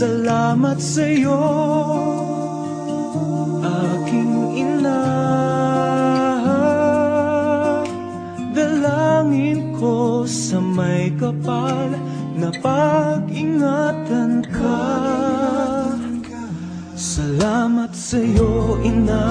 Salamat sa'yo, aking ina. Dalangin ko sa may kapal na pag-ingatan ka. Salamat sa'yo, ina.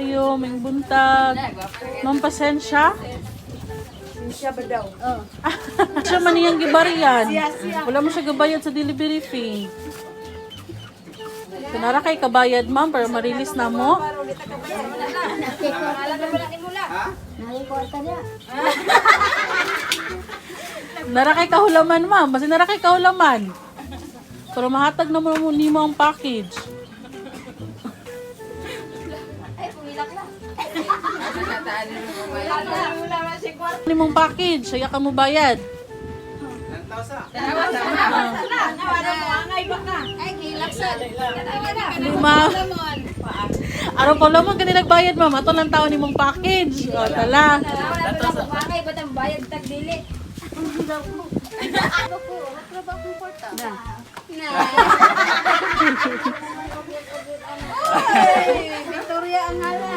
Ayo, may buntag. Ma'am, pasensya? Siya ba daw? Siya man niyang gibarian. Wala mo siya gabayad sa delivery fee. Kunara kay kabayad, ma'am, para ma-release na mo. Nara kay kahulaman, ma'am. Basta nara kay kahulaman. Pero mahatag na mo ni mo ang package. Ni mong package, saya ka mo bayad. Lima. Araw pa lamang ka nagbayad, ma'am. Ato lang tao ni mong package. O, tala. Bayad tag dili. Victoria ang hala.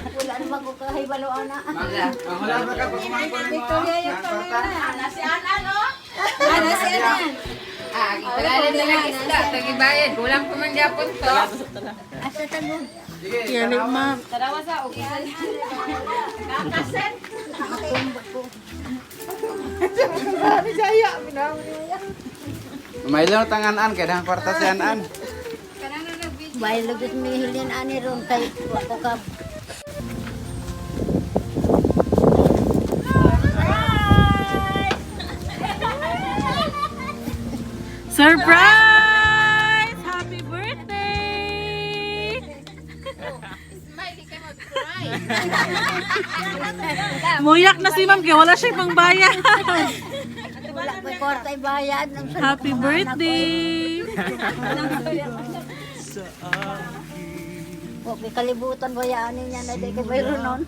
Wala naman ko kahibalo ana. Victoria yung pangalan. Si Ana, no? Ana si Ana. Pagkalan na lang isda, tagibayad. Kulang pa man gyapon to. Asa tago? Yan, ma'am. Tarawa sa ugisan. Kakasen. May lang tanganan kay dang kwarta si Anan. Bay lugit mi hilin ani ron kay wako ka. Surprise! Happy birthday! Muyak na si ma'am kaya wala siyang pangbayad. Wala ko kwarta bayad. Happy birthday! Okay, kalibutan ko yaanin niya na di ko mayroon nun.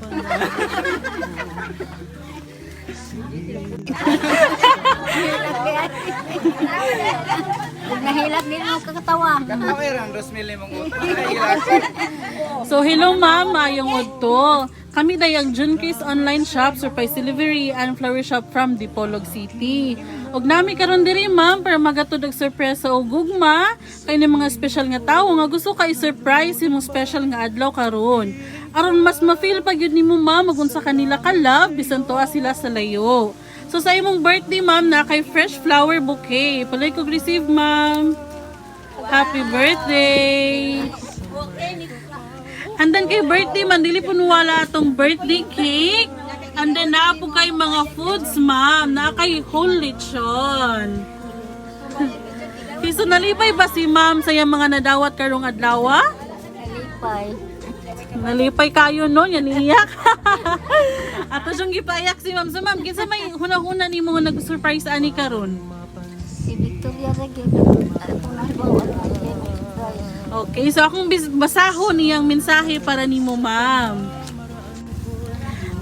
Huwag nahilak din mo kakatawa. Kakaway rang 2,000 mong utang. So hello ma'am, mayong udto. Kami dayang Junkis online shop, surprise delivery and flower shop from Dipolog City. Og nami karon diri ma'am para magatod og sorpresa og gugma kay ni mga special nga tawo nga gusto ka i-surprise imong special nga adlaw karon. Aron mas ma-feel pag yun nimo ma'am magunsa kanila ka love bisan tuwa sila sa layo. So sa imong birthday ma'am na kay fresh flower bouquet. Palay ko receive ma'am. Happy birthday. And then kay birthday man, dili po wala atong birthday cake. And then naa po kay mga foods, ma'am. Naa kay whole lechon. So nalipay ba si ma'am sa iyang mga nadawat karong adlaw? Nalipay. Nalipay kayo no, yan iyak. Ato siyang gipayak si ma'am. So ma'am, kinsa may hunahuna ni mo nga nag-surprise ani karon? Si Victoria Reggae. Okay, so akong basahon niyang mensahe para nimo, ma'am.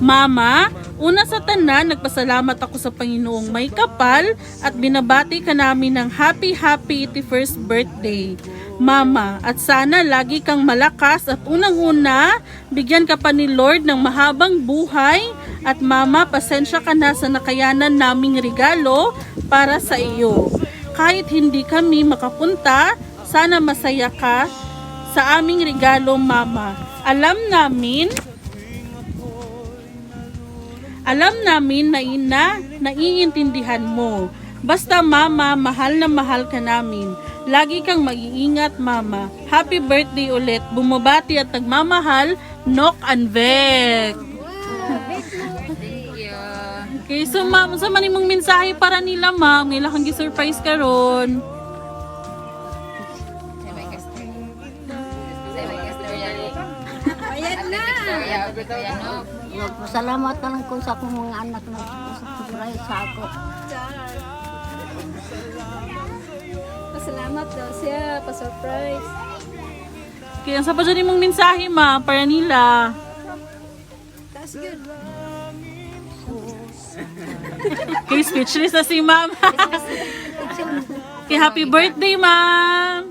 Mama, una sa tanan, nagpasalamat ako sa Panginoong may kapal at binabati ka namin ng happy 81st birthday. Mama, at sana lagi kang malakas at unang-una, bigyan ka pa ni Lord ng mahabang buhay at mama, pasensya ka na sa nakayanan naming regalo para sa iyo. Kahit hindi kami makapunta, sana masaya ka sa aming regalo, mama. Alam namin na naiintindihan mo. Basta mama, mahal na mahal ka namin. Lagi kang mag-iingat, mama. Happy birthday ulit. Bumabati at nagmamahal, Nok Anvek. Okay, so ma'am, sa manimong mensahe para nila, ma'am. Nila kang gi-surprise karon. Salamat na lang kung sa akong mga anak na surprise sa ako. Salamat daw siya, pa-surprise. Kaya sa pa dyan mong mensahe, ma, para nila. That's good. Kay speechless na si ma'am. Kay happy birthday, ma'am.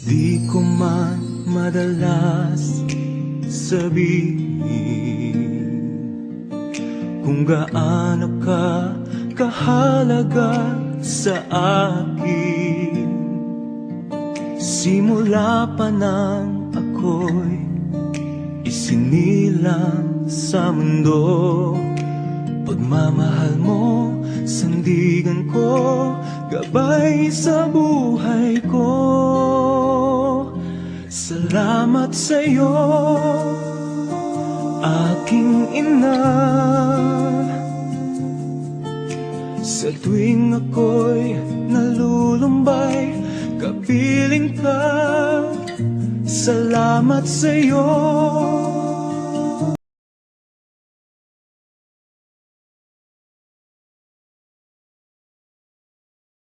Di ko man madalas sabihin kung gaano ka kahalaga sa akin. Simula pa nang ako'y isinilang sa mundo, pagmamahal mo, sandigan ko, gabay sa buhay ko. Salamat sa'yo, aking ina. Sa tuwing ako'y nalulumbay, kapiling ka. Salamat sa'yo,